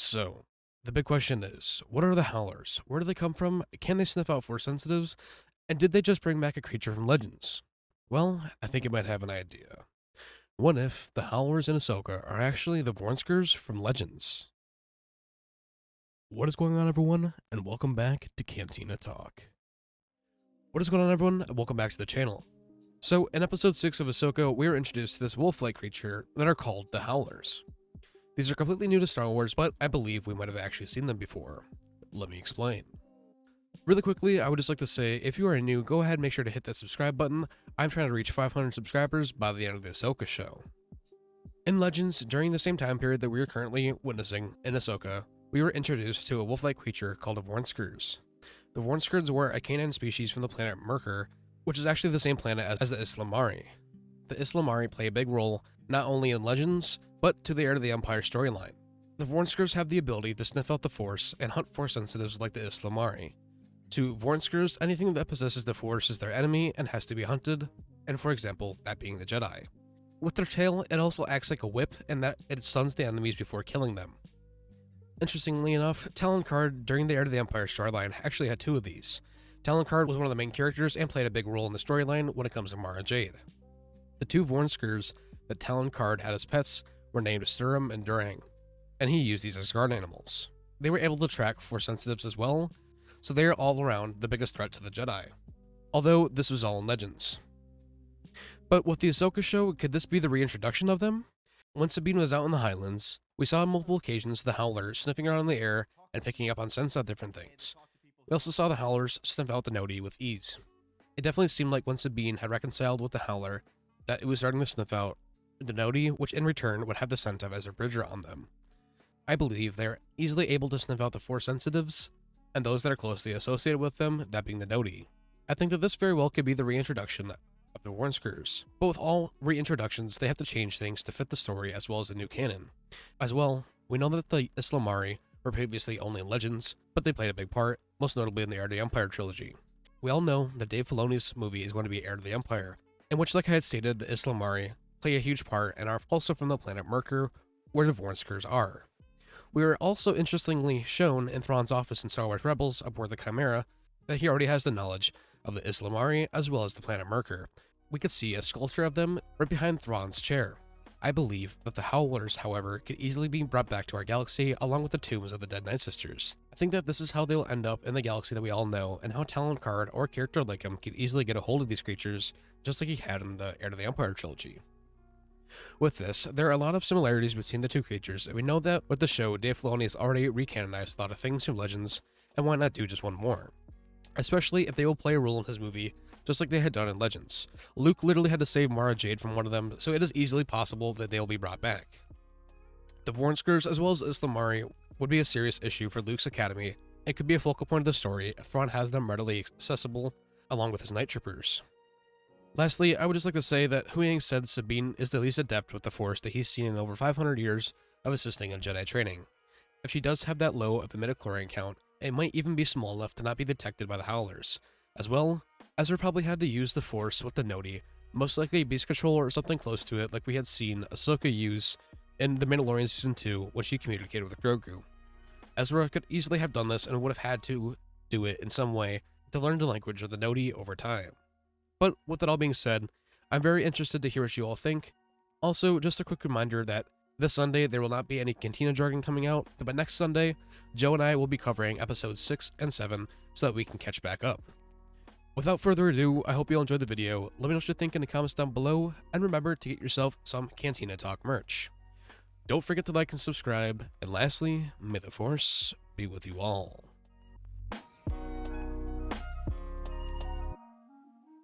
So, the big question is, what are the Howlers? Where do they come from? Can they sniff out Force sensitives? And did they just bring back a creature from Legends? Well, I think you might have an idea. What if the Howlers in Ahsoka are actually the Vornskers from Legends? What is going on, everyone? And welcome back to Cantina Talk. What is going on, everyone? And welcome back to the channel. So, in episode 6 of Ahsoka, we were introduced to this wolf-like creature that are called the Howlers. These are completely new to Star Wars, but I believe we might have actually seen them before. Let me explain. Really quickly, I would just like to say, if you are new, go ahead and make sure to hit that subscribe button. I'm trying to reach 500 subscribers by the end of the Ahsoka show. In Legends, during the same time period that we are currently witnessing in Ahsoka, we were introduced to a wolf-like creature called the Vornskers. The Vornskers were a canine species from the planet Merkur, which is actually the same planet as the Islamari. The Islamari play a big role not only in Legends, but to the Heir to the Empire storyline. The Vornskers have the ability to sniff out the Force and hunt Force sensitives like the Islamari. To Vornskers, anything that possesses the Force is their enemy and has to be hunted, and for example, that being the Jedi. With their tail, it also acts like a whip in that it stuns the enemies before killing them. Interestingly enough, Talon Karrde during the Heir to the Empire storyline actually had two of these. Talon Karrde was one of the main characters and played a big role in the storyline when it comes to Mara Jade. The two Vornskers that Talon Karrde had as pets were named Sturm and Durang, and he used these as guard animals. They were able to track Force sensitives as well, so they are all around the biggest threat to the Jedi, although this was all in Legends. But with the Ahsoka show, could this be the reintroduction of them? When Sabine was out in the Highlands, we saw on multiple occasions the Howlers sniffing around in the air and picking up on scents of different things. We also saw the Howlers sniff out the Noti with ease. It definitely seemed like when Sabine had reconciled with the Howler, that it was starting to sniff out the Noti, which in return would have the scent of Ezra Bridger on them. I believe they are easily able to sniff out the Force sensitives, and those that are closely associated with them, that being the Noti. I think that this very well could be the reintroduction of the Vornskers. But with all reintroductions, they have to change things to fit the story as well as the new canon. As well, we know that the Islamari were previously only in Legends, but they played a big part, most notably in the Heir to the Empire trilogy. We all know that Dave Filoni's movie is going to be Heir to the Empire, in which, like I had stated, the Islamari play a huge part and are also from the planet Merkur, where the Vornskers are. We are also interestingly shown in Thrawn's office in Star Wars Rebels aboard the Chimera that he already has the knowledge of the Islamari as well as the planet Merkur. We could see a sculpture of them right behind Thrawn's chair. I believe that the Howlers, however, could easily be brought back to our galaxy along with the tombs of the dead Night Sisters. I think that this is how they will end up in the galaxy that we all know, and how Talon Karrde or a character like him could easily get a hold of these creatures, just like he had in the Heir to the Empire trilogy. With this, there are a lot of similarities between the two creatures, and we know that with the show, Dave Filoni has already recanonized a lot of things from Legends, and why not do just one more? Especially if they will play a role in his movie, just like they had done in Legends. Luke literally had to save Mara Jade from one of them, so it is easily possible that they'll be brought back. The Vornskers, as well as Islamari, would be a serious issue for Luke's Academy, and could be a focal point of the story if Thrawn has them readily accessible, along with his Night Troopers. Lastly, I would just like to say that Huyang said Sabine is the least adept with the Force that he's seen in over 500 years of assisting in Jedi training. If she does have that low of a midichlorian count, it might even be small enough to not be detected by the Howlers. As well, Ezra probably had to use the Force with the Noti, most likely a beast controller or something close to it like we had seen Ahsoka use in The Mandalorian Season 2 when she communicated with Grogu. Ezra could easily have done this and would have had to do it in some way to learn the language of the Noti over time. But with that all being said, I'm very interested to hear what you all think. Also, just a quick reminder that this Sunday there will not be any Cantina jargon coming out, but next Sunday, Joe and I will be covering episodes 6 and 7 so that we can catch back up. Without further ado, I hope you all enjoyed the video. Let me know what you think in the comments down below, and remember to get yourself some Cantina Talk merch. Don't forget to like and subscribe, and lastly, may the Force be with you all.